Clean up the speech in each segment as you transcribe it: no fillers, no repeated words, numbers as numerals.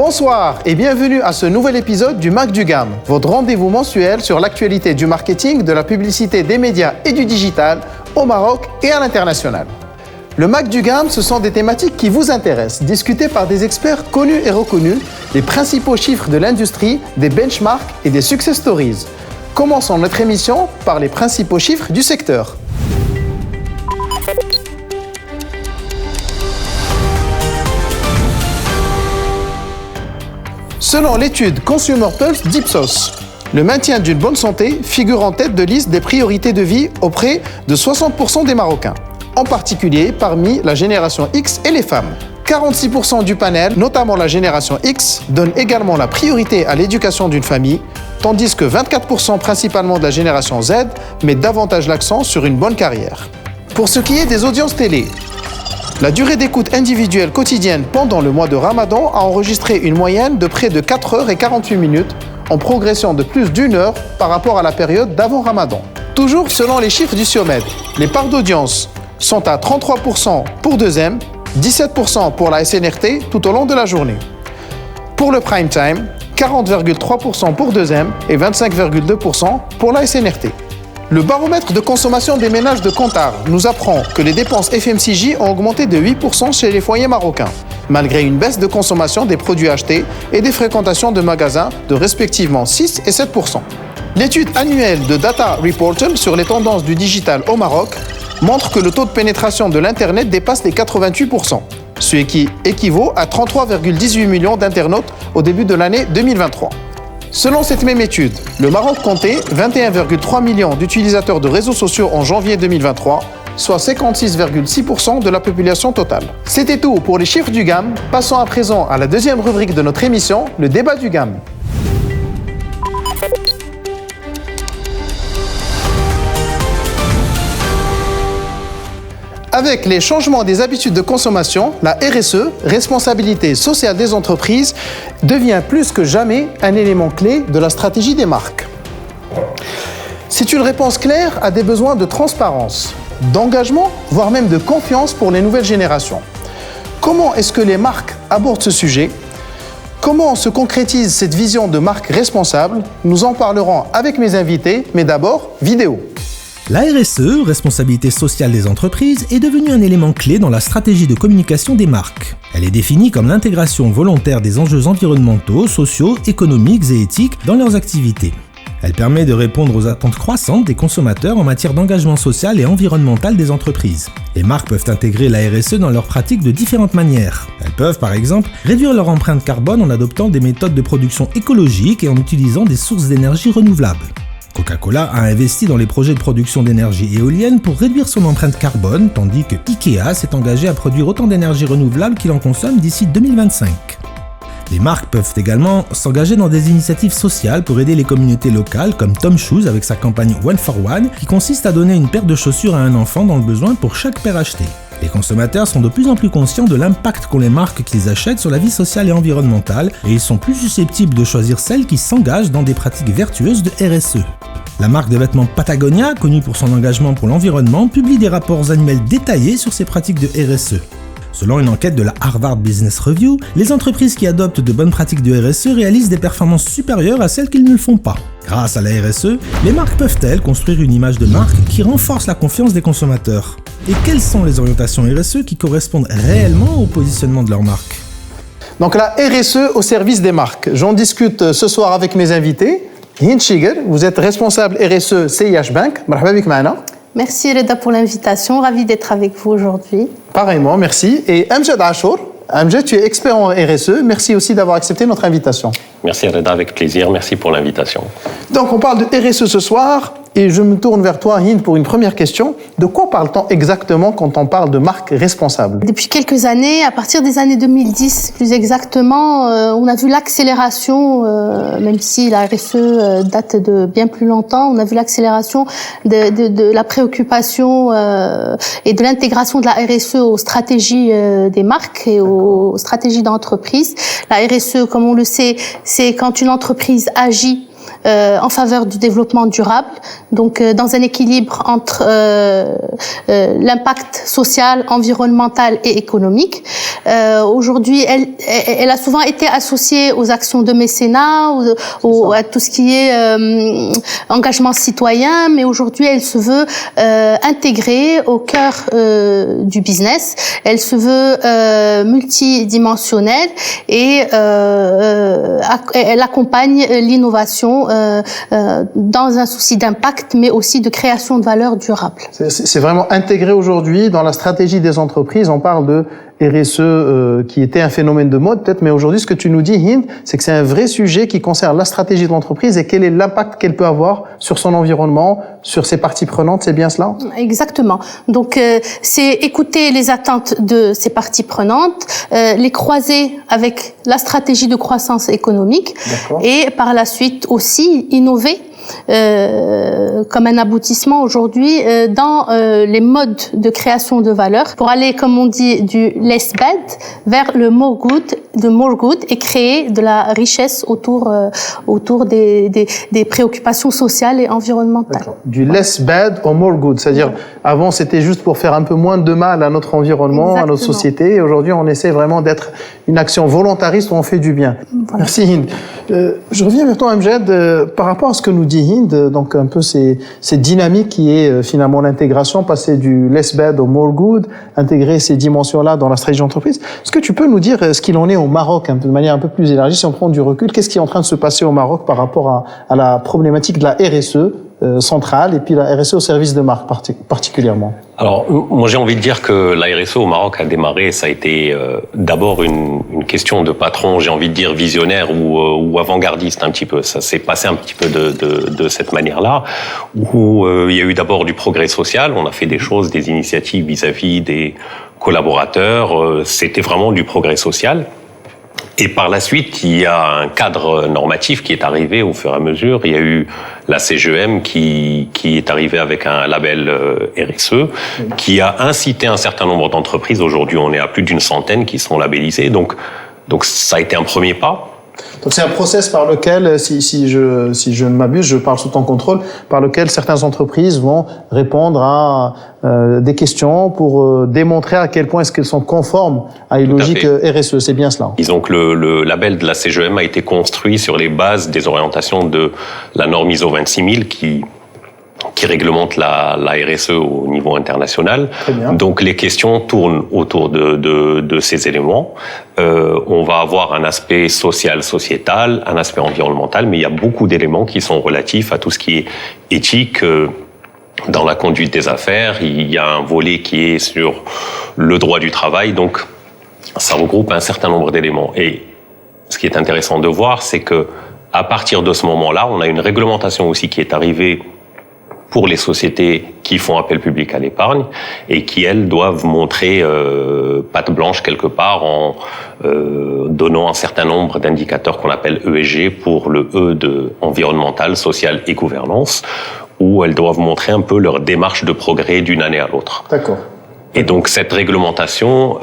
Bonsoir et bienvenue à ce nouvel épisode du Mac du GAM, votre rendez-vous mensuel sur l'actualité du marketing, de la publicité, des médias et du digital au Maroc et à l'international. Le Mac du GAM, ce sont des thématiques qui vous intéressent, discutées par des experts connus et reconnus, les principaux chiffres de l'industrie, des benchmarks et des success stories. Commençons notre émission par les principaux chiffres du secteur. Selon l'étude Consumer Pulse d'Ipsos, le maintien d'une bonne santé figure en tête de liste des priorités de vie auprès de 60% des Marocains, en particulier parmi la génération X et les femmes. 46% du panel, notamment la génération X, donne également la priorité à l'éducation d'une famille, tandis que 24% principalement de la génération Z met davantage l'accent sur une bonne carrière. Pour ce qui est des audiences télé, la durée d'écoute individuelle quotidienne pendant le mois de Ramadan a enregistré une moyenne de près de 4 heures et 48 minutes, en progression de plus d'1 heure par rapport à la période d'avant Ramadan. Toujours selon les chiffres du SIOMED, les parts d'audience sont à 33% pour 2M, 17% pour la SNRT tout au long de la journée. Pour le prime time, 40,3% pour 2M et 25,2% pour la SNRT. Le baromètre de consommation des ménages de Kantar nous apprend que les dépenses FMCJ ont augmenté de 8% chez les foyers marocains, malgré une baisse de consommation des produits achetés et des fréquentations de magasins de respectivement 6 et 7%. L'étude annuelle de Data Reportal sur les tendances du digital au Maroc montre que le taux de pénétration de l'Internet dépasse les 88%, ce qui équivaut à 33,18 millions d'internautes au début de l'année 2023. Selon cette même étude, le Maroc comptait 21,3 millions d'utilisateurs de réseaux sociaux en janvier 2023, soit 56,6% de la population totale. C'était tout pour les chiffres du GAM. Passons à présent à la deuxième rubrique de notre émission, le débat du GAM. Avec les changements des habitudes de consommation, la RSE, responsabilité sociale des entreprises, devient plus que jamais un élément clé de la stratégie des marques. C'est une réponse claire à des besoins de transparence, d'engagement, voire même de confiance pour les nouvelles générations. Comment est-ce que les marques abordent ce sujet ? Comment se concrétise cette vision de marque responsable ? Nous en parlerons avec mes invités, mais d'abord, vidéo. La RSE, responsabilité sociale des entreprises, est devenue un élément clé dans la stratégie de communication des marques. Elle est définie comme l'intégration volontaire des enjeux environnementaux, sociaux, économiques et éthiques dans leurs activités. Elle permet de répondre aux attentes croissantes des consommateurs en matière d'engagement social et environnemental des entreprises. Les marques peuvent intégrer la RSE dans leurs pratiques de différentes manières. Elles peuvent, par exemple, réduire leur empreinte carbone en adoptant des méthodes de production écologiques et en utilisant des sources d'énergie renouvelables. Coca-Cola a investi dans les projets de production d'énergie éolienne pour réduire son empreinte carbone, tandis que Ikea s'est engagé à produire autant d'énergie renouvelable qu'il en consomme d'ici 2025. Les marques peuvent également s'engager dans des initiatives sociales pour aider les communautés locales, comme Tom Shoes avec sa campagne One for One, qui consiste à donner une paire de chaussures à un enfant dans le besoin pour chaque paire achetée. Les consommateurs sont de plus en plus conscients de l'impact qu'ont les marques qu'ils achètent sur la vie sociale et environnementale, et ils sont plus susceptibles de choisir celles qui s'engagent dans des pratiques vertueuses de RSE. La marque de vêtements Patagonia, connue pour son engagement pour l'environnement, publie des rapports annuels détaillés sur ses pratiques de RSE. Selon une enquête de la Harvard Business Review, les entreprises qui adoptent de bonnes pratiques de RSE réalisent des performances supérieures à celles qui ne le font pas. Grâce à la RSE, les marques peuvent-elles construire une image de marque qui renforce la confiance des consommateurs ? Et quelles sont les orientations RSE qui correspondent réellement au positionnement de leur marque ? Donc la RSE au service des marques. J'en discute ce soir avec mes invités. Hind Chiguer, vous êtes responsable RSE CIH Bank. Marhaba bik maana. Merci Reda pour l'invitation, ravi d'être avec vous aujourd'hui. Pareillement, merci. Et Amjad Achour, Amjad, tu es expert en RSE, merci aussi d'avoir accepté notre invitation. Merci Reda, avec plaisir, merci pour l'invitation. Donc on parle de RSE ce soir, et je me tourne vers toi Hind pour une première question. De quoi parle-t-on exactement quand on parle de marque responsable ? Depuis quelques années, à partir des années 2010 plus exactement, on a vu l'accélération, même si la RSE date de bien plus longtemps, on a vu l'accélération de la préoccupation et de l'intégration de la RSE aux stratégies des marques et aux stratégies d'entreprise. La RSE, comme on le sait, c'est quand une entreprise agit en faveur du développement durable, donc dans un équilibre entre l'impact social, environnemental et économique. Aujourd'hui, elle a souvent été associée aux actions de mécénat, à tout ce qui est engagement citoyen, mais aujourd'hui, elle se veut intégrée au cœur du business. Elle se veut multidimensionnelle et elle accompagne l'innovation dans un souci d'impact, mais aussi de création de valeur durable. C'est vraiment intégré aujourd'hui dans la stratégie des entreprises. On parle de RSE qui était un phénomène de mode peut-être, mais aujourd'hui, ce que tu nous dis, Hind, c'est que c'est un vrai sujet qui concerne la stratégie de l'entreprise et quel est l'impact qu'elle peut avoir sur son environnement, sur ses parties prenantes, c'est bien cela? Exactement. Donc, c'est écouter les attentes de ces parties prenantes, les croiser avec la stratégie de croissance économique et par la suite aussi innover comme un aboutissement aujourd'hui dans les modes de création de valeur pour aller, comme on dit, du less bad vers le more good et créer de la richesse autour des préoccupations sociales et environnementales. Du less bad au more good, c'est-à-dire avant c'était juste pour faire un peu moins de mal à notre environnement, à notre société, et aujourd'hui on essaie vraiment d'être une action volontariste où on fait du bien. Voilà. Merci Hind. Je reviens vers toi Amjad, par rapport à ce que nous dit Hind, donc un peu cette dynamique qui est finalement l'intégration, passer du less bad au more good, intégrer ces dimensions-là dans la stratégie d'entreprise. Est-ce que tu peux nous dire ce qu'il en est au Maroc, de manière un peu plus élargie, si on prend du recul, qu'est-ce qui est en train de se passer au Maroc par rapport à la problématique de la RSE centrale et puis la RSE au service de marque particulièrement? Alors, moi j'ai envie de dire que la RSE au Maroc a démarré, ça a été d'abord une question de patron, j'ai envie de dire visionnaire ou avant-gardiste un petit peu. Ça s'est passé un petit peu de cette manière-là, où il y a eu d'abord du progrès social, on a fait des choses, des initiatives vis-à-vis des collaborateurs, c'était vraiment du progrès social. Et par la suite, il y a un cadre normatif qui est arrivé au fur et à mesure. Il y a eu la CGEM qui est arrivée avec un label RSE, qui a incité un certain nombre d'entreprises. Aujourd'hui, on est à plus d'une centaine qui sont labellisées. Donc ça a été un premier pas. Donc c'est un process par lequel, si je ne m'abuse, je parle sous ton contrôle, par lequel certaines entreprises vont répondre à des questions pour démontrer à quel point est-ce qu'elles sont conformes à une logique RSE. C'est bien cela. Disons que le label de la CGEM a été construit sur les bases des orientations de la norme ISO 26000 qui réglemente la RSE au niveau international. Donc les questions tournent autour de ces éléments. On va avoir un aspect social, sociétal, un aspect environnemental, mais il y a beaucoup d'éléments qui sont relatifs à tout ce qui est éthique. Dans la conduite des affaires, il y a un volet qui est sur le droit du travail, donc ça regroupe un certain nombre d'éléments. Et ce qui est intéressant de voir, c'est que à partir de ce moment-là, on a une réglementation aussi qui est arrivée pour les sociétés qui font appel public à l'épargne et qui, elles, doivent montrer patte blanche quelque part en donnant un certain nombre d'indicateurs qu'on appelle ESG pour le E de environnemental, social et gouvernance, où elles doivent montrer un peu leur démarche de progrès d'une année à l'autre. D'accord. Et donc cette réglementation,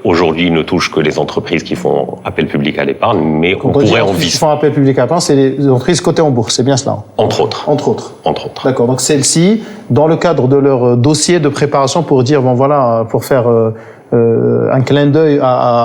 aujourd'hui, ne touche que les entreprises qui font appel public à l'épargne, mais on pourrait en viser. Qui font appel public à l'épargne, c'est les entreprises cotées en bourse, c'est bien cela? Entre autres. Entre autres. Entre autres. D'accord. Donc celles-ci, dans le cadre de leur dossier de préparation pour dire, bon voilà, pour faire un clin d'œil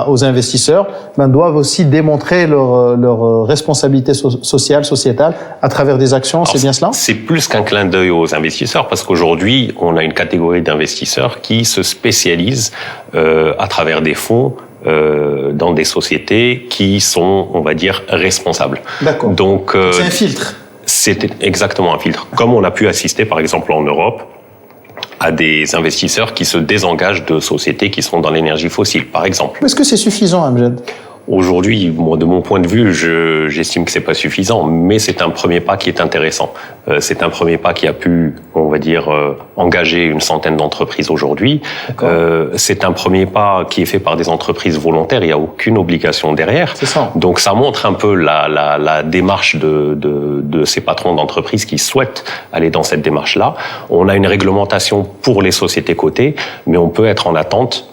aux investisseurs, doivent aussi démontrer leur responsabilité sociale, sociétale, à travers des actions. C'est bien cela? C'est plus qu'un clin d'œil aux investisseurs, parce qu'aujourd'hui, on a une catégorie d'investisseurs qui se spécialisent à travers des fonds dans des sociétés qui sont, on va dire, responsables. D'accord. Donc c'est un filtre. C'est exactement un filtre. Comme on a pu assister, par exemple, en Europe, à des investisseurs qui se désengagent de sociétés qui sont dans l'énergie fossile, par exemple. Est-ce que c'est suffisant, Amjad? Aujourd'hui, de mon point de vue, j'estime que c'est pas suffisant, mais c'est un premier pas qui est intéressant. C'est un premier pas qui a pu, on va dire, engager une centaine d'entreprises aujourd'hui. C'est un premier pas qui est fait par des entreprises volontaires. Il n'y a aucune obligation derrière. C'est ça. Donc ça montre un peu la démarche de ces patrons d'entreprises qui souhaitent aller dans cette démarche-là. On a une réglementation pour les sociétés cotées, mais on peut être en attente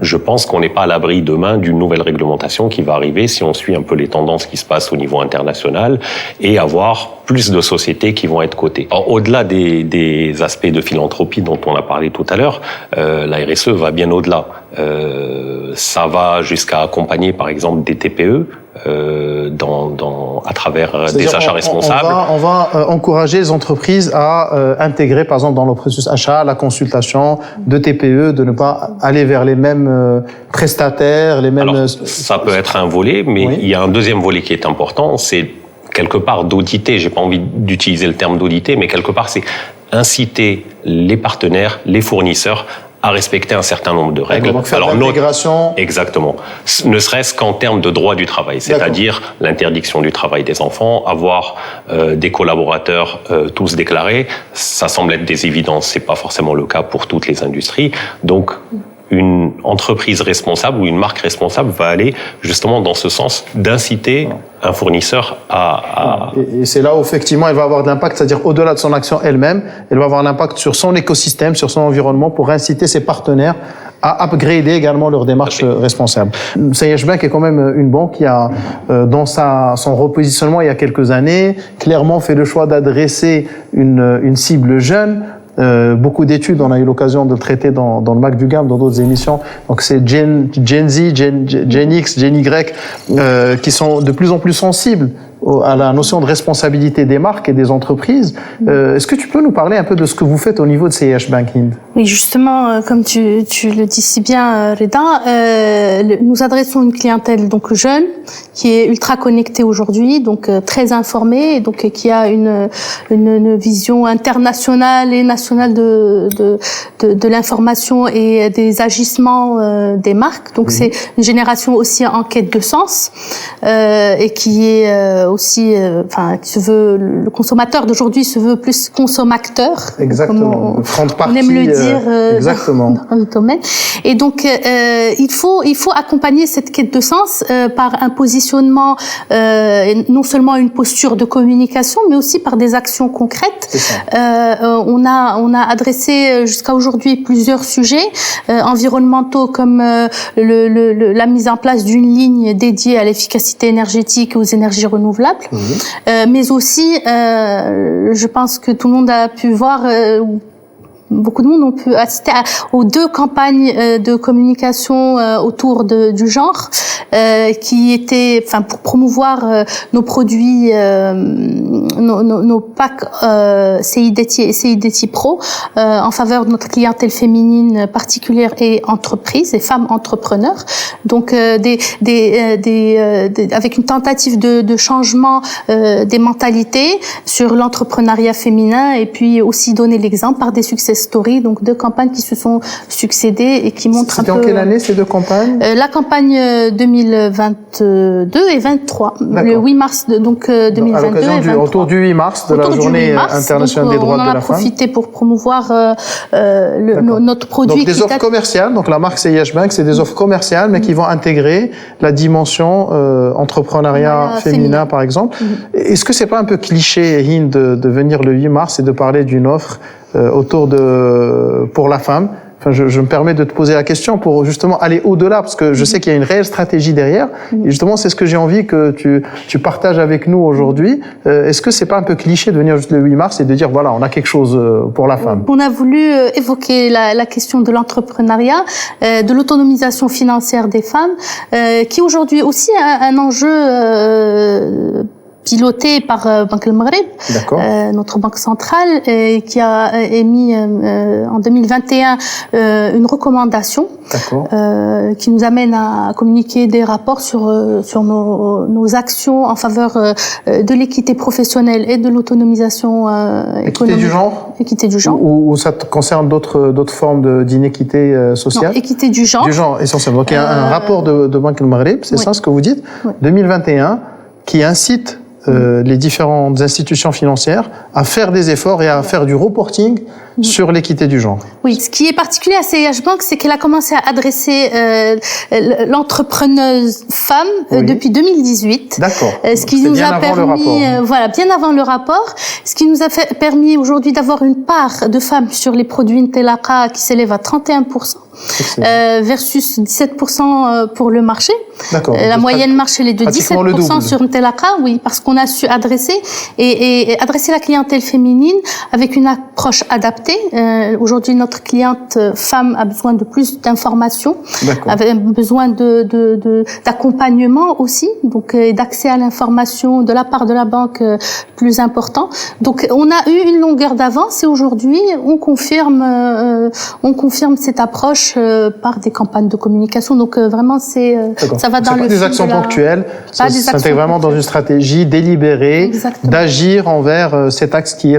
je pense qu'on n'est pas à l'abri demain d'une nouvelle réglementation qui va arriver si on suit un peu les tendances qui se passent au niveau international et avoir plus de sociétés qui vont être cotées. Au-delà des aspects de philanthropie dont on a parlé tout à l'heure, la RSE va bien au-delà. Ça va jusqu'à accompagner par exemple des TPE à travers des achats responsables. On va encourager les entreprises à intégrer par exemple dans le processus achat la consultation de TPE, de ne pas aller vers les mêmes prestataires, les mêmes... Alors, ça peut être un volet, mais oui. Il y a un deuxième volet qui est important, c'est quelque part d'auditer, j'ai pas envie d'utiliser le terme d'auditer, mais quelque part c'est inciter les partenaires, les fournisseurs à respecter un certain nombre de règles. Donc faire l'intégration. Exactement. Ne serait-ce qu'en termes de droit du travail, c'est-à-dire l'interdiction du travail des enfants, avoir des collaborateurs tous déclarés, ça semble être des évidences, c'est pas forcément le cas pour toutes les industries. Donc une entreprise responsable ou une marque responsable va aller justement dans ce sens d'inciter un fournisseur à... Et c'est là où effectivement elle va avoir de l'impact, c'est-à-dire au-delà de son action elle-même, elle va avoir un impact sur son écosystème, sur son environnement pour inciter ses partenaires à upgrader également leur démarche responsable. CIH Bank est quand même une banque qui a, dans son repositionnement il y a quelques années, clairement fait le choix d'adresser une cible jeune. Beaucoup d'études, on a eu l'occasion de le traiter dans le Mac du Game, dans d'autres émissions. Donc c'est Gen Z, Gen X, Gen Y, qui sont de plus en plus sensibles à la notion de responsabilité des marques et des entreprises. Est-ce que tu peux nous parler un peu de ce que vous faites au niveau de CIH Bank Hind? Oui, justement, comme tu le dis si bien, Reda, nous adressons une clientèle donc jeune, qui est ultra connectée aujourd'hui, donc très informée, et donc qui a une vision internationale et nationale de l'information et des agissements des marques. Donc c'est une génération aussi en quête de sens et qui est aussi, qui se veut, le consommateur d'aujourd'hui se veut plus consommateur. Exactement. On aime le dire exactement. Dans le domaine. Et donc, il faut accompagner cette quête de sens par un positionnement, non seulement une posture de communication, mais aussi par des actions concrètes. On a adressé jusqu'à aujourd'hui plusieurs sujets environnementaux comme la mise en place d'une ligne dédiée à l'efficacité énergétique et aux énergies renouvelables, mais aussi, je pense que tout le monde a pu voir, beaucoup de monde ont pu assister aux 2 campagnes de communication autour du genre, qui étaient, pour promouvoir nos produits, nos packs CIDT et CIDT Pro en faveur de notre clientèle féminine particulière et entreprise, et femmes entrepreneurs. Donc avec une tentative de changement des mentalités sur l'entrepreneuriat féminin, et puis aussi donner l'exemple par des success stories, donc 2 campagnes qui se sont succédées et qui montrent un peu... C'était en quelle année ces 2 campagnes? La campagne 2022 et 23, le 8 mars 2022 à l'occasion et 23. Autour du 8 mars, de la journée internationale des droits de la femme. On en a profité pour promouvoir notre produit. Donc des offres commerciales, donc la marque CIH Bank, c'est des offres commerciales, mais qui vont intégrer la dimension entrepreneuriat féminin, par exemple. Est-ce que c'est pas un peu cliché, Hind, de venir le 8 mars et de parler d'une offre pour la femme? Je me permets de te poser la question pour justement aller au-delà, parce que je sais qu'il y a une réelle stratégie derrière. Et justement, c'est ce que j'ai envie que tu partages avec nous aujourd'hui. Est-ce que c'est pas un peu cliché de venir juste le 8 mars et de dire, voilà, on a quelque chose pour la femme? On a voulu évoquer la question de l'entrepreneuriat, de l'autonomisation financière des femmes, qui aujourd'hui aussi a un enjeu piloté par Banque El Maghreb, notre banque centrale, qui a émis en 2021 une recommandation qui nous amène à communiquer des rapports sur nos actions en faveur de l'équité professionnelle et de l'autonomisation économique. Équité du genre. Ou ça concerne d'autres formes d'inéquité sociale? Non, équité du genre. Du genre, essentiellement. Donc il y a un rapport de Banque El Maghreb, c'est ça ce que vous dites? 2021, qui incite les différentes institutions financières à faire des efforts et à faire du reporting sur l'équité du genre. Oui, ce qui est particulier à CIH Bank, c'est qu'elle a commencé à adresser l'entrepreneuse femme depuis 2018. D'accord. Ce qui nous a permis, voilà, bien avant le rapport, ce qui nous a permis aujourd'hui d'avoir une part de femmes sur les produits Ntelaqa qui s'élève à 31%. Versus 17% pour le marché. La moyenne marché elle est de 17% sur Ntelaqa, oui, parce qu'on a su adresser et adresser la clientèle féminine avec une approche adaptée. Aujourd'hui, notre cliente femme a besoin de plus d'informations, a besoin d'accompagnement aussi, donc d'accès à l'information de la part de la banque plus important. Donc, on a eu une longueur d'avance et aujourd'hui, on confirme cette approche par des campagnes de communication. Donc vraiment, ça va dans le des actions ponctuelles, ça s'intègre vraiment dans une stratégie délibérée d'agir envers cet axe qui est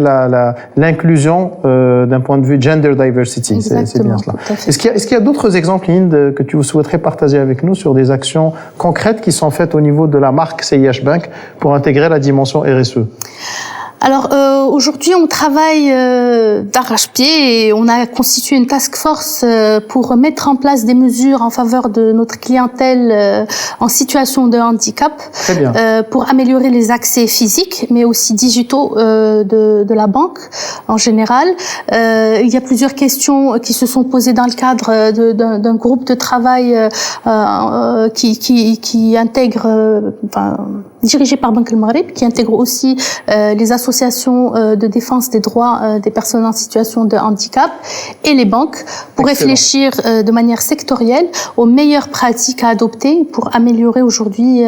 l'inclusion d'un point de vue gender diversity. C'est bien cela. Est-ce qu'il y a d'autres exemples, Hind, que tu souhaiterais partager avec nous sur des actions concrètes qui sont faites au niveau de la marque CIH Bank pour intégrer la dimension RSE? Alors aujourd'hui, on travaille d'arrache-pied et on a constitué une task force pour mettre en place des mesures en faveur de notre clientèle en situation de handicap, pour améliorer les accès physiques, mais aussi digitaux de la banque en général. Il y a plusieurs questions qui se sont posées dans le cadre d'un groupe de travail qui intègre, dirigé par Banque El Maghreb, qui intègre aussi les associations de défense des droits des personnes en situation de handicap et les banques pour réfléchir de manière sectorielle aux meilleures pratiques à adopter pour améliorer aujourd'hui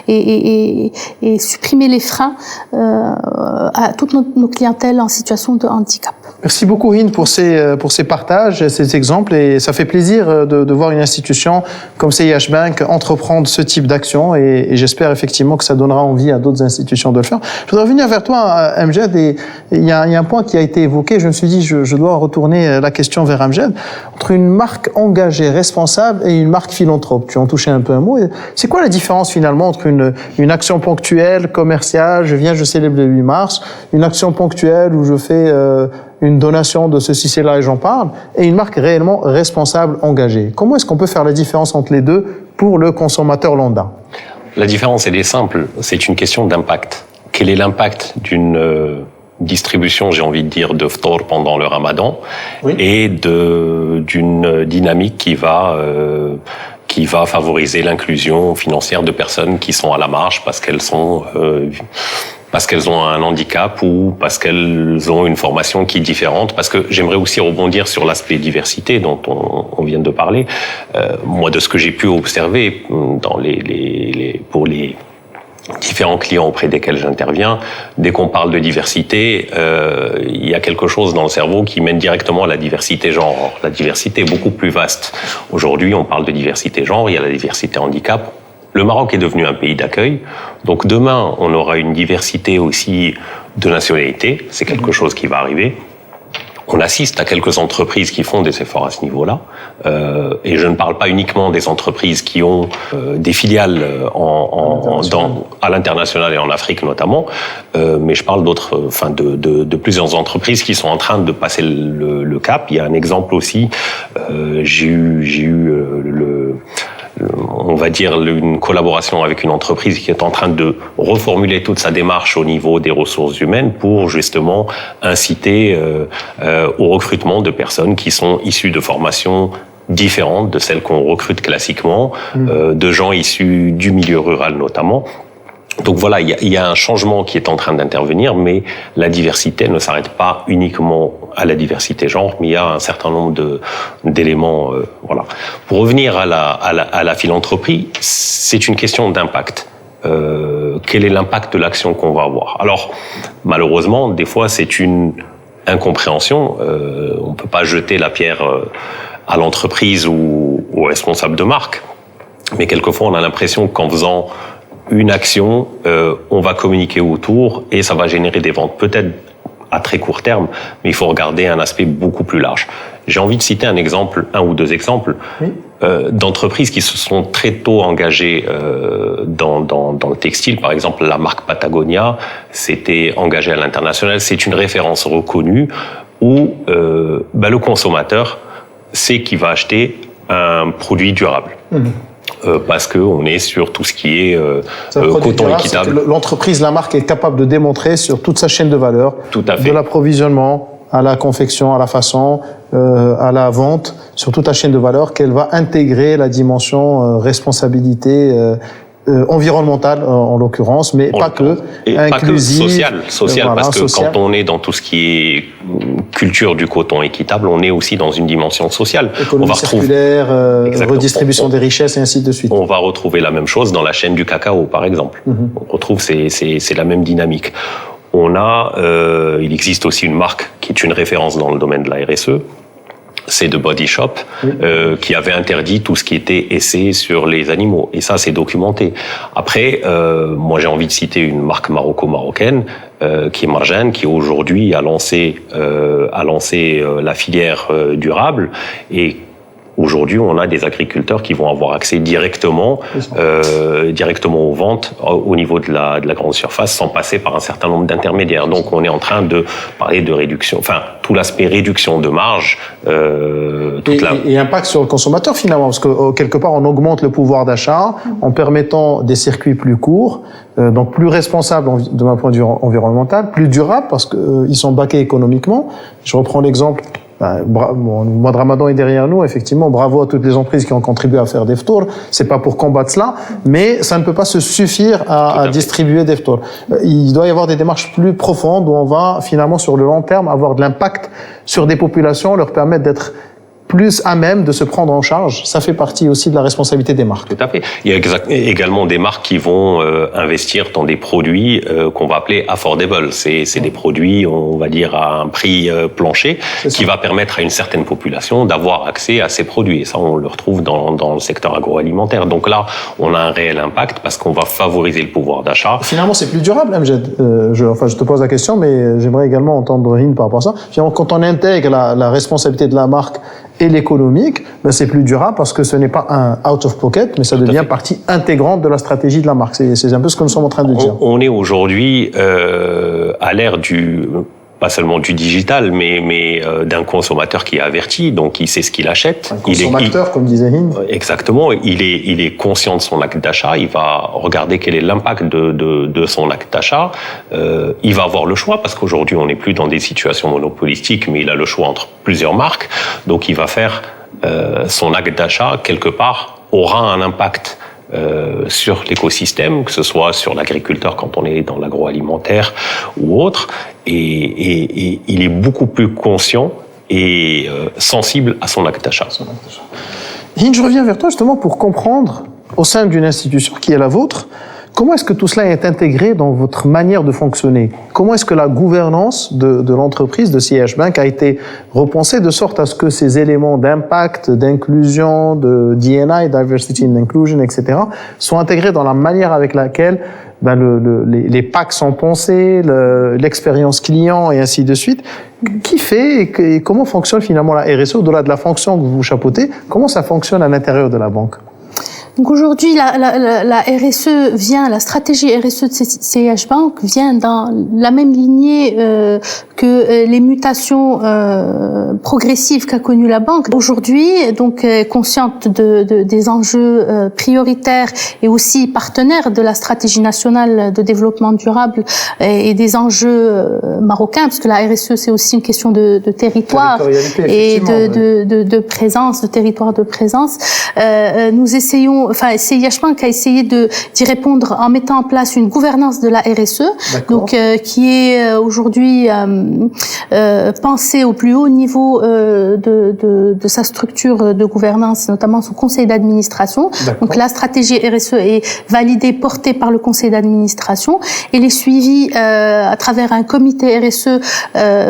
et supprimer les freins à toutes nos clientèles en situation de handicap. Merci beaucoup, Hind, pour ces partages, ces exemples, et ça fait plaisir de voir une institution comme CIH Bank entreprendre ce type d'action, et j'espère effectivement que ça donnera envie à d'autres institutions de le faire. Je voudrais revenir vers toi, Amjad, et il y a un point qui a été évoqué, je me suis dit je dois retourner la question vers Amjad, entre une marque engagée, responsable, et une marque philanthrope. Tu en touchais un peu un mot. C'est quoi la différence finalement entre une action ponctuelle, commerciale, je célèbre le 8 mars, une action ponctuelle où je fais une donation de ceci, c'est là et j'en parle, et une marque réellement responsable, engagée? Comment est-ce qu'on peut faire la différence entre les deux pour le consommateur lambda? La différence, elle est simple, c'est une question d'impact. Quel est l'impact d'une distribution, j'ai envie de dire, de ftor pendant le Ramadan, et d'une dynamique qui va favoriser l'inclusion financière de personnes qui sont à la marge parce qu'elles ont un handicap ou parce qu'elles ont une formation qui est différente. Parce que j'aimerais aussi rebondir sur l'aspect diversité dont on vient de parler. Moi, de ce que j'ai pu observer pour les différents clients auprès desquels j'interviens, dès qu'on parle de diversité, il y a quelque chose dans le cerveau qui mène directement à la diversité genre. La diversité est beaucoup plus vaste. Aujourd'hui, on parle de diversité genre, il y a la diversité handicap. Le Maroc est devenu un pays d'accueil, donc demain, on aura une diversité aussi de nationalités, c'est quelque chose qui va arriver. On assiste à quelques entreprises qui font des efforts à ce niveau-là, et je ne parle pas uniquement des entreprises qui ont des filiales à l'international et en Afrique notamment, mais je parle de plusieurs entreprises qui sont en train de passer le cap. Il y a un exemple aussi, j'ai eu on va dire une collaboration avec une entreprise qui est en train de reformuler toute sa démarche au niveau des ressources humaines pour justement inciter au recrutement de personnes qui sont issues de formations différentes de celles qu'on recrute classiquement, de gens issus du milieu rural notamment. Donc voilà, il y a un changement qui est en train d'intervenir, mais la diversité ne s'arrête pas uniquement à la diversité genre, mais il y a un certain nombre d'éléments. Voilà. Pour revenir à la philanthropie, c'est une question d'impact. Quel est l'impact de l'action qu'on va avoir? Alors, malheureusement, des fois, c'est une incompréhension. On peut pas jeter la pierre à l'entreprise ou au responsable de marque, mais quelquefois, on a l'impression qu'en faisant une action, on va communiquer autour et ça va générer des ventes, peut-être à très court terme, mais il faut regarder un aspect beaucoup plus large. J'ai envie de citer un ou deux exemples d'entreprises qui se sont très tôt engagées dans le textile. Par exemple, la marque Patagonia s'était engagée à l'international. C'est une référence reconnue où le consommateur sait qu'il va acheter un produit durable. Parce qu'on est sur tout ce qui est coton équitable. L'entreprise, la marque est capable de démontrer sur toute sa chaîne de valeur, de l'approvisionnement à la confection, à la façon, à la vente, sur toute la chaîne de valeur, qu'elle va intégrer la dimension responsabilité environnementale en l'occurrence, mais pas que, inclusive, pas que social, parce que quand on est dans tout ce qui est culture du coton équitable, on est aussi dans une dimension sociale. Économie circulaire, redistribution des richesses et ainsi de suite. On va retrouver la même chose dans la chaîne du cacao, par exemple. On retrouve c'est la même dynamique. Il existe aussi une marque qui est une référence dans le domaine de la RSE, c'est The Body Shop, qui avait interdit tout ce qui était essai sur les animaux. Et ça, c'est documenté. Après, moi, j'ai envie de citer une marque marocaine, qui est Marjane, qui aujourd'hui a lancé la filière durable. Et aujourd'hui, on a des agriculteurs qui vont avoir accès directement aux ventes au niveau de la grande surface, sans passer par un certain nombre d'intermédiaires. Donc, on est en train de parler de réduction, tout l'aspect réduction de marge. Et impact sur le consommateur finalement, parce que quelque part, on augmente le pouvoir d'achat en permettant des circuits plus courts, donc plus responsables de mon point de vue environnemental, plus durables parce qu'ils sont backés économiquement. Je reprends l'exemple. Le mois de Ramadan est derrière nous, effectivement, bravo à toutes les entreprises qui ont contribué à faire des ftours. C'est pas pour combattre cela, mais ça ne peut pas se suffire à distribuer des ftours. Il doit y avoir des démarches plus profondes où on va finalement sur le long terme avoir de l'impact sur des populations, leur permettre d'être plus à même de se prendre en charge. Ça fait partie aussi de la responsabilité des marques. Tout à fait. Il y a également des marques qui vont investir dans des produits qu'on va appeler affordable. C'est des produits, on va dire, à un prix plancher, qui va permettre à une certaine population d'avoir accès à ces produits. Et ça, on le retrouve dans le secteur agroalimentaire. Donc là, on a un réel impact parce qu'on va favoriser le pouvoir d'achat. Finalement, c'est plus durable, Amjad. Je te pose la question, mais j'aimerais également entendre Hind par rapport à ça. Finalement, quand on intègre la responsabilité de la marque et l'économique, c'est plus durable parce que ce n'est pas un out of pocket, mais ça devient partie intégrante de la stratégie de la marque. C'est un peu ce que nous sommes en train de dire. On est aujourd'hui à l'ère pas seulement du digital, mais d'un consommateur qui est averti, donc il sait ce qu'il achète. Un consommateur, comme disait Hind. Exactement. Il est conscient de son acte d'achat. Il va regarder quel est l'impact de son acte d'achat. Il va avoir le choix parce qu'aujourd'hui on n'est plus dans des situations monopolistiques, mais il a le choix entre plusieurs marques. Donc il va faire son acte d'achat quelque part aura un impact sur l'écosystème, que ce soit sur l'agriculteur quand on est dans l'agroalimentaire ou autre, et il est beaucoup plus conscient et sensible à son acte d'achat. Hind, je reviens vers toi justement pour comprendre, au sein d'une institution qui est la vôtre, comment est-ce que tout cela est intégré dans votre manière de fonctionner? Comment est-ce que la gouvernance de l'entreprise, de CH Bank, a été repensée de sorte à ce que ces éléments d'impact, d'inclusion, de D&I, Diversity and Inclusion, etc., soient intégrés dans la manière avec laquelle les packs sont pensés, l'expérience client et ainsi de suite? Qui fait et comment fonctionne finalement la RSE au-delà de la fonction que vous chapeautez? Comment ça fonctionne à l'intérieur de la banque? Donc aujourd'hui, la RSE vient, la stratégie RSE de CH Bank vient dans la même lignée que les mutations progressives qu'a connues la banque. Aujourd'hui, donc consciente des enjeux prioritaires et aussi partenaire de la stratégie nationale de développement durable et des enjeux marocains, parce que la RSE c'est aussi une question de territoire et de présence, de territoire de présence. Nous essayons, CH Bank a essayé d'y répondre en mettant en place une gouvernance de la RSE, donc qui est aujourd'hui pensée au plus haut niveau de sa structure de gouvernance, notamment son conseil d'administration. Donc la stratégie RSE est validée, portée par le conseil d'administration, et les suivis à travers un comité RSE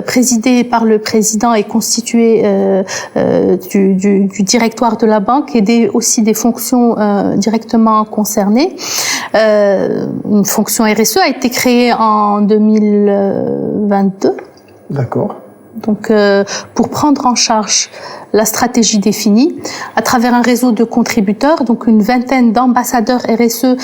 présidé par le président et constitué du directoire de la banque et aussi des fonctions directement concernées. Une fonction RSE a été créée en 2022. D'accord. Donc, pour prendre en charge la stratégie définie à travers un réseau de contributeurs, donc une vingtaine d'ambassadeurs RSE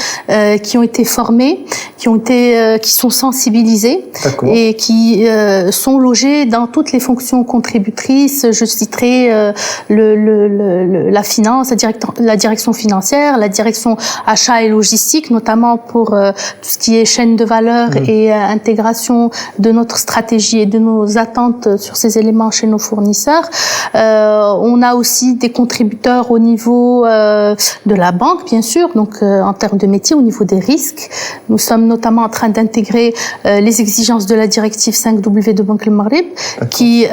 qui ont été formés, qui sont sensibilisés et qui sont logés dans toutes les fonctions contributrices. Je citerai la finance, la direction financière, la direction achat et logistique, notamment pour tout ce qui est chaîne de valeur et intégration de notre stratégie et de nos attentes sur ces éléments chez nos fournisseurs. On a aussi des contributeurs au niveau de la banque, bien sûr, donc en termes de métier, au niveau des risques. Nous sommes notamment en train d'intégrer les exigences de la directive 5W de Banque El Maghreb, qui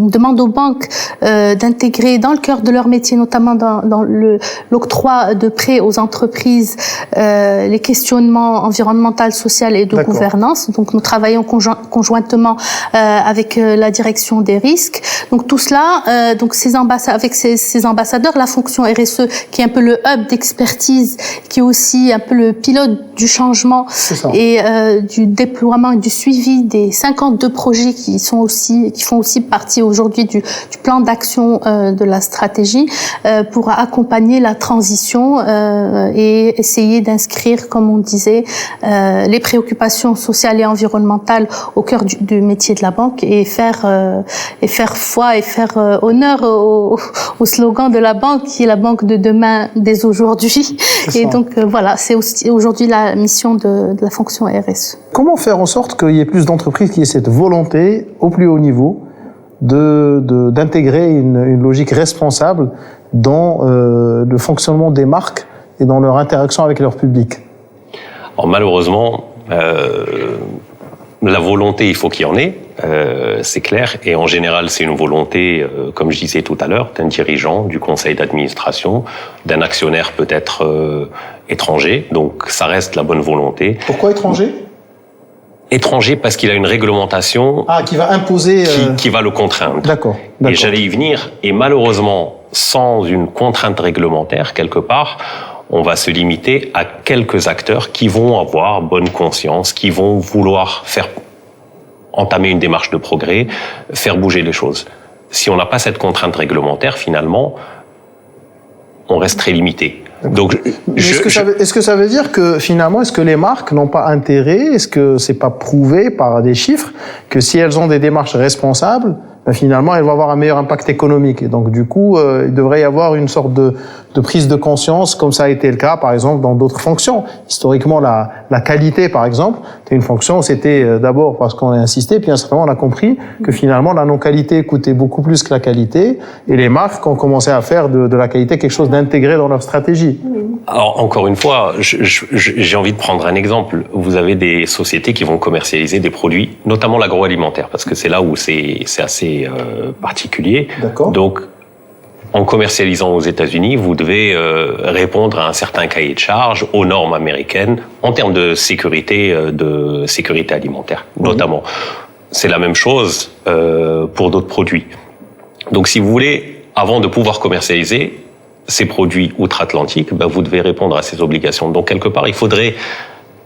demande aux banques d'intégrer dans le cœur de leur métier, notamment dans l'octroi de prêts aux entreprises, les questionnements environnementaux, sociaux et de gouvernance. Donc nous travaillons conjointement avec la direction des risques. Donc tout cela, donc avec ces ambassadeurs, la fonction RSE qui est un peu le hub d'expertise, qui est aussi un peu le pilote du changement et du déploiement et du suivi des 52 projets qui font aussi partie aujourd'hui du plan d'action de la stratégie pour accompagner la transition et essayer d'inscrire, comme on disait, les préoccupations sociales et environnementales au cœur du métier de la banque et faire foi et faire honneur au slogan de la banque qui est la banque de demain dès aujourd'hui. Et donc voilà, c'est aussi aujourd'hui la mission de la fonction RSE. Comment faire en sorte qu'il y ait plus d'entreprises qui aient cette volonté au plus haut niveau d'intégrer une logique responsable dans le fonctionnement des marques et dans leur interaction avec leur public? Alors, malheureusement, la volonté, il faut qu'il y en ait, c'est clair. Et en général, c'est une volonté, comme je disais tout à l'heure, d'un dirigeant, du conseil d'administration, d'un actionnaire peut-être étranger. Donc, ça reste la bonne volonté. Pourquoi étranger ? Étranger parce qu'il a une réglementation qui va imposer, qui va le contraindre. D'accord. Et j'allais y venir. Et malheureusement, sans une contrainte réglementaire quelque part, on va se limiter à quelques acteurs qui vont avoir bonne conscience, qui vont vouloir entamer une démarche de progrès, faire bouger les choses. Si on n'a pas cette contrainte réglementaire, finalement, on reste très limité. Donc, est-ce que ça veut dire que finalement, est-ce que les marques n'ont pas intérêt, est-ce que c'est pas prouvé par des chiffres que si elles ont des démarches responsables, finalement, elles vont avoir un meilleur impact économique. Et donc, du coup, il devrait y avoir une sorte de prise de conscience, comme ça a été le cas, par exemple, dans d'autres fonctions. Historiquement, la qualité, par exemple, c'était une fonction, c'était d'abord parce qu'on a insisté, puis à un certain moment, on a compris que finalement, la non-qualité coûtait beaucoup plus que la qualité, et les marques ont commencé à faire de la qualité quelque chose d'intégré dans leur stratégie. Alors, encore une fois, j'ai envie de prendre un exemple. Vous avez des sociétés qui vont commercialiser des produits, notamment l'agroalimentaire, parce que c'est là où c'est assez particulier. D'accord. Donc, en commercialisant aux États-Unis, vous devez répondre à un certain cahier de charges aux normes américaines en termes de sécurité alimentaire, notamment. C'est la même chose pour d'autres produits. Donc, si vous voulez, avant de pouvoir commercialiser ces produits outre-Atlantique, vous devez répondre à ces obligations. Donc, quelque part, il faudrait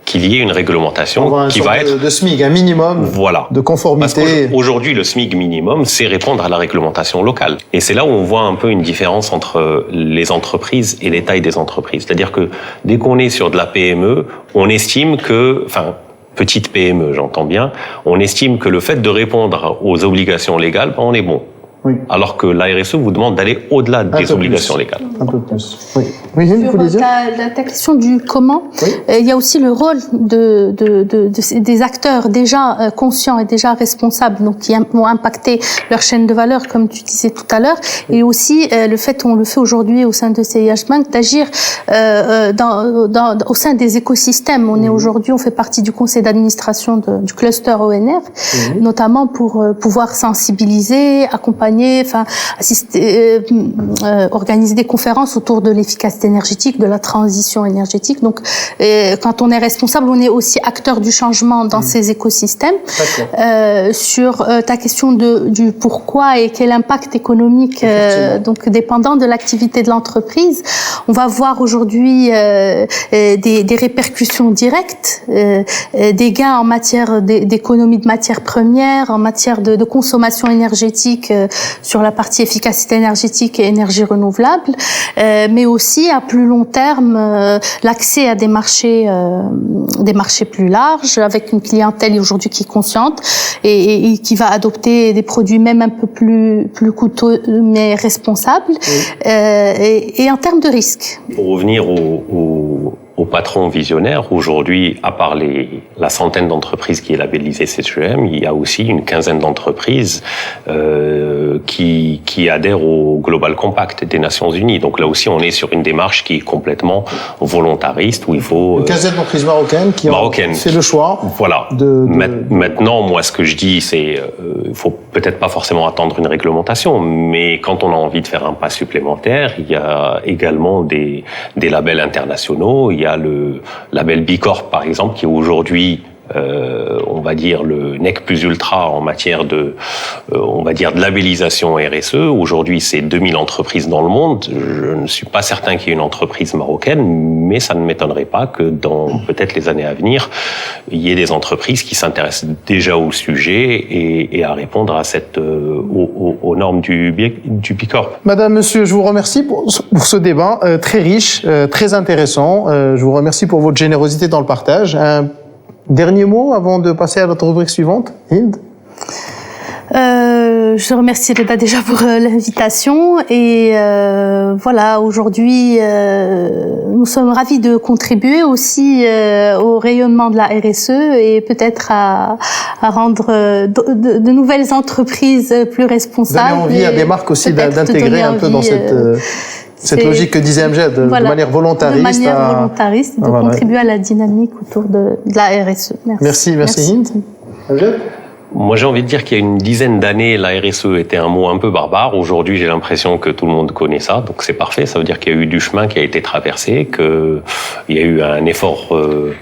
qu'il y ait une réglementation qui va être de SMIC, un minimum de conformité. Parce qu'aujourd'hui, le SMIC minimum, c'est répondre à la réglementation locale. Et c'est là où on voit un peu une différence entre les entreprises et les tailles des entreprises. C'est-à-dire que dès qu'on est sur de la PME, on estime que, petite PME, j'entends bien, on estime que le fait de répondre aux obligations légales, on est bon. Oui. Alors que la RSE vous demande d'aller au-delà des obligations légales. Un peu plus. Oui. Sur ta question du comment, il y a aussi le rôle des acteurs déjà conscients et déjà responsables, donc qui vont impacter leur chaîne de valeur, comme tu disais tout à l'heure, et aussi le fait, on le fait aujourd'hui au sein de CIH Bank, d'agir au sein des écosystèmes. On fait partie du conseil d'administration du cluster ONR, notamment pour pouvoir sensibiliser, accompagner accompagner, organiser des conférences autour de l'efficacité énergétique, de la transition énergétique. Donc, quand on est responsable, on est aussi acteur du changement dans ces écosystèmes. Sur ta question du pourquoi et quel impact économique, donc dépendant de l'activité de l'entreprise, on va voir aujourd'hui des répercussions directes, des gains en matière d'économie de matières premières, en matière de consommation énergétique sur la partie efficacité énergétique et énergie renouvelable, mais aussi à plus long terme l'accès à des marchés plus larges avec une clientèle aujourd'hui qui est consciente et qui va adopter des produits même un peu plus coûteux mais responsables, et en termes de risques. Pour revenir aux patrons visionnaires, aujourd'hui, à part la centaine d'entreprises qui est labellisée CGEM, il y a aussi une quinzaine d'entreprises qui adhèrent au Global Compact des Nations Unies. Donc là aussi, on est sur une démarche qui est complètement volontariste, où il faut... Une quinzaine d'entreprises marocaines qui ont fait le choix. Voilà. Maintenant, moi, ce que je dis, c'est il faut peut-être pas forcément attendre une réglementation, mais quand on a envie de faire un pas supplémentaire, il y a également des labels internationaux. Il y a le label B Corp, par exemple, qui est aujourd'hui, on va dire, le nec plus ultra en matière de labellisation RSE. Aujourd'hui, c'est 2000 entreprises dans le monde. Je ne suis pas certain qu'il y ait une entreprise marocaine, mais ça ne m'étonnerait pas que dans peut-être les années à venir, il y ait des entreprises qui s'intéressent déjà au sujet et à répondre à aux normes du B Corp. Madame, monsieur, je vous remercie pour ce débat très riche, très intéressant. Je vous remercie pour votre générosité dans le partage. Dernier mot avant de passer à notre rubrique suivante, Hind? Je remercie Reda déjà pour l'invitation et voilà, aujourd'hui nous sommes ravis de contribuer aussi au rayonnement de la RSE et peut-être à rendre de nouvelles entreprises plus responsables. Donner envie à des marques aussi d'intégrer un peu dans cette logique que disait Amjad, de manière volontariste. De manière volontariste, et de contribuer à la dynamique autour de la RSE. Merci Hind. Amjad? Moi, j'ai envie de dire qu'il y a une dizaine d'années, la RSE était un mot un peu barbare. Aujourd'hui, j'ai l'impression que tout le monde connaît ça, donc c'est parfait. Ça veut dire qu'il y a eu du chemin qui a été traversé, qu'il y a eu un effort,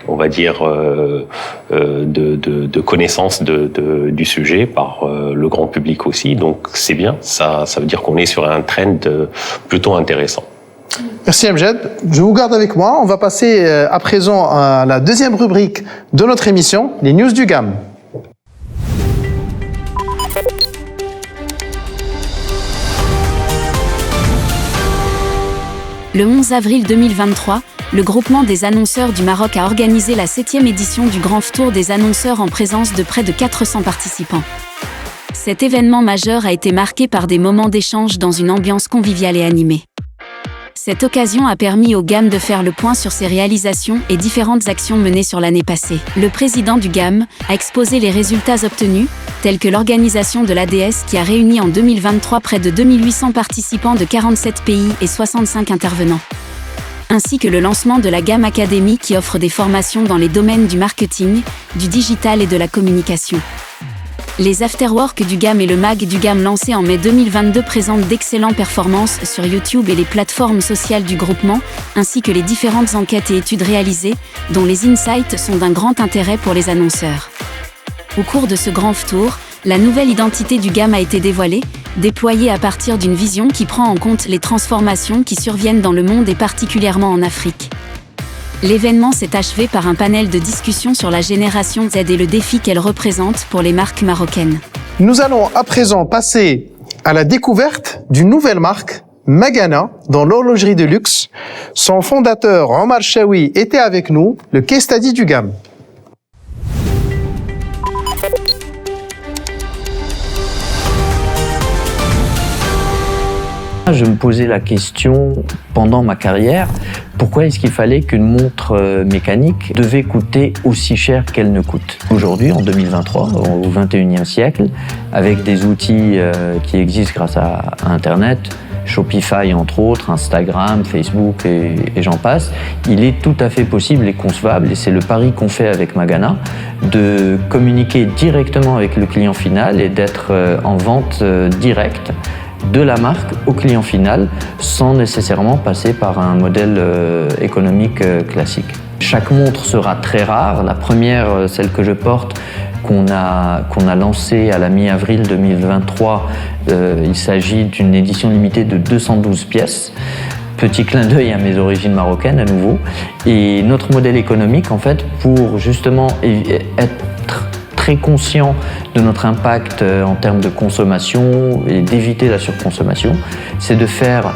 on va dire, de connaissance du sujet par le grand public aussi. Donc c'est bien. Ça veut dire qu'on est sur un trend plutôt intéressant. Merci Amjad. Je vous garde avec moi. On va passer à présent à la deuxième rubrique de notre émission, les news du GAM. Le 11 avril 2023, le groupement des annonceurs du Maroc a organisé la 7e édition du Grand Tour des annonceurs en présence de près de 400 participants. Cet événement majeur a été marqué par des moments d'échange dans une ambiance conviviale et animée. Cette occasion a permis au GAM de faire le point sur ses réalisations et différentes actions menées sur l'année passée. Le président du GAM a exposé les résultats obtenus, tels que l'organisation de l'ADS qui a réuni en 2023 près de 2800 participants de 47 pays et 65 intervenants. Ainsi que le lancement de la GAM Academy qui offre des formations dans les domaines du marketing, du digital et de la communication. Les afterworks du GAM et le MAG du GAM lancé en mai 2022 présentent d'excellentes performances sur YouTube et les plateformes sociales du groupement, ainsi que les différentes enquêtes et études réalisées, dont les insights sont d'un grand intérêt pour les annonceurs. Au cours de ce grand tour, la nouvelle identité du GAM a été dévoilée, déployée à partir d'une vision qui prend en compte les transformations qui surviennent dans le monde et particulièrement en Afrique. L'événement s'est achevé par un panel de discussion sur la génération Z et le défi qu'elle représente pour les marques marocaines. Nous allons à présent passer à la découverte d'une nouvelle marque, Magana, dans l'horlogerie de luxe. Son fondateur, Omar Chaoui, était avec nous, le case study du GAM. Je me posais la question pendant ma carrière, pourquoi est-ce qu'il fallait qu'une montre mécanique devait coûter aussi cher qu'elle ne coûte? Aujourd'hui, en 2023, au 21e siècle, avec des outils qui existent grâce à Internet, Shopify entre autres, Instagram, Facebook et j'en passe, il est tout à fait possible et concevable, et c'est le pari qu'on fait avec Magana, de communiquer directement avec le client final et d'être en vente directe de la marque au client final sans nécessairement passer par un modèle économique classique. Chaque montre sera très rare. La première, celle que je porte, qu'on a lancée à la mi-avril 2023, il s'agit d'une édition limitée de 212 pièces. Petit clin d'œil à mes origines marocaines à nouveau. Et notre modèle économique, en fait, pour justement être très conscient de notre impact en termes de consommation et d'éviter la surconsommation, c'est de faire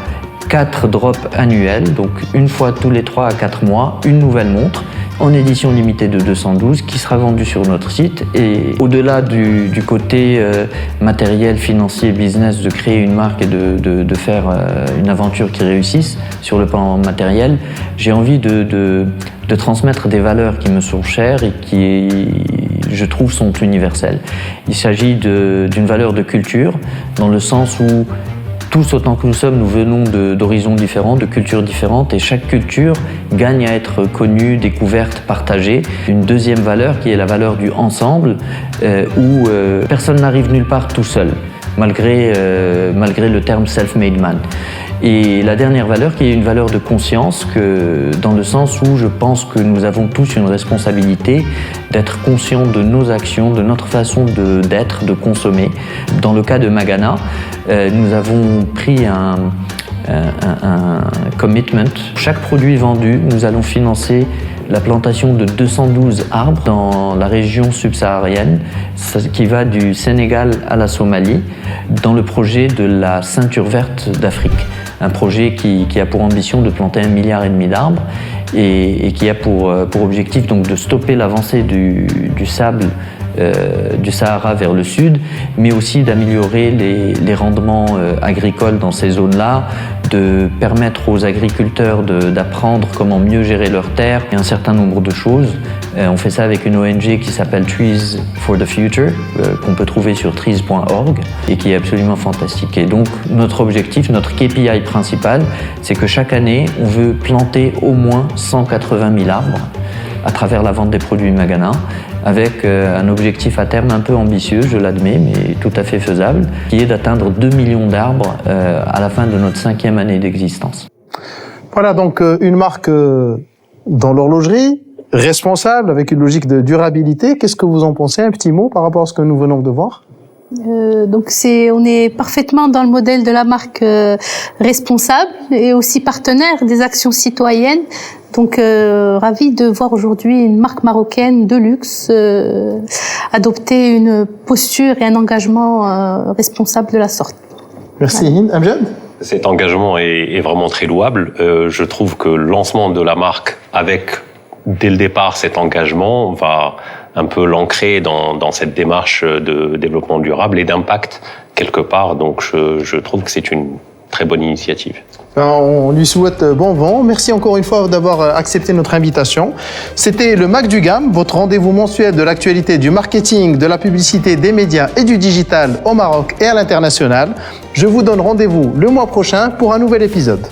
4 drops annuels, donc une fois tous les 3 à 4 mois, une nouvelle montre en édition limitée de 212 qui sera vendue sur notre site. Et au-delà du côté matériel, financier, business, de créer une marque et de faire une aventure qui réussisse sur le plan matériel, j'ai envie de transmettre des valeurs qui me sont chères et qui, je trouve, sont universelles. Il s'agit d'une valeur de culture, dans le sens où tous, autant que nous sommes, nous venons d'horizons différents, de cultures différentes, et chaque culture gagne à être connue, découverte, partagée. Une deuxième valeur qui est la valeur du ensemble, où personne n'arrive nulle part tout seul, malgré le terme self-made man. Et la dernière valeur qui est une valeur de conscience, dans le sens où je pense que nous avons tous une responsabilité d'être conscients de nos actions, de notre façon d'être, de consommer. Dans le cas de Magana, nous avons pris un commitment. Chaque produit vendu, nous allons financer la plantation de 212 arbres dans la région subsaharienne, qui va du Sénégal à la Somalie, dans le projet de la ceinture verte d'Afrique. Un projet qui a pour ambition de planter 1,5 milliard d'arbres et qui a pour objectif donc de stopper l'avancée du sable du Sahara vers le sud, mais aussi d'améliorer les rendements agricoles dans ces zones-là, de permettre aux agriculteurs d'apprendre comment mieux gérer leurs terres et un certain nombre de choses. On fait ça avec une ONG qui s'appelle Trees for the Future, qu'on peut trouver sur trees.org et qui est absolument fantastique. Et donc notre objectif, notre KPI principal, c'est que chaque année, on veut planter au moins 180 000 arbres à travers la vente des produits Magana, avec un objectif à terme un peu ambitieux, je l'admets, mais tout à fait faisable, qui est d'atteindre 2 millions d'arbres à la fin de notre 5e année d'existence. Voilà donc une marque dans l'horlogerie, responsable, avec une logique de durabilité. Qu'est-ce que vous en pensez? Un petit mot par rapport à ce que nous venons de voir? Donc on est parfaitement dans le modèle de la marque responsable et aussi partenaire des actions citoyennes. Donc ravi de voir aujourd'hui une marque marocaine de luxe adopter une posture et un engagement responsable de la sorte. Merci. Voilà. Amjad? Cet engagement est vraiment très louable. Je trouve que le lancement de la marque avec dès le départ cet engagement va un peu l'ancrer dans cette démarche de développement durable et d'impact quelque part. Donc je trouve que c'est une très bonne initiative. On lui souhaite bon vent. Merci encore une fois d'avoir accepté notre invitation. C'était le Mac du GAM, votre rendez-vous mensuel de l'actualité du marketing, de la publicité, des médias et du digital au Maroc et à l'international. Je vous donne rendez-vous le mois prochain pour un nouvel épisode.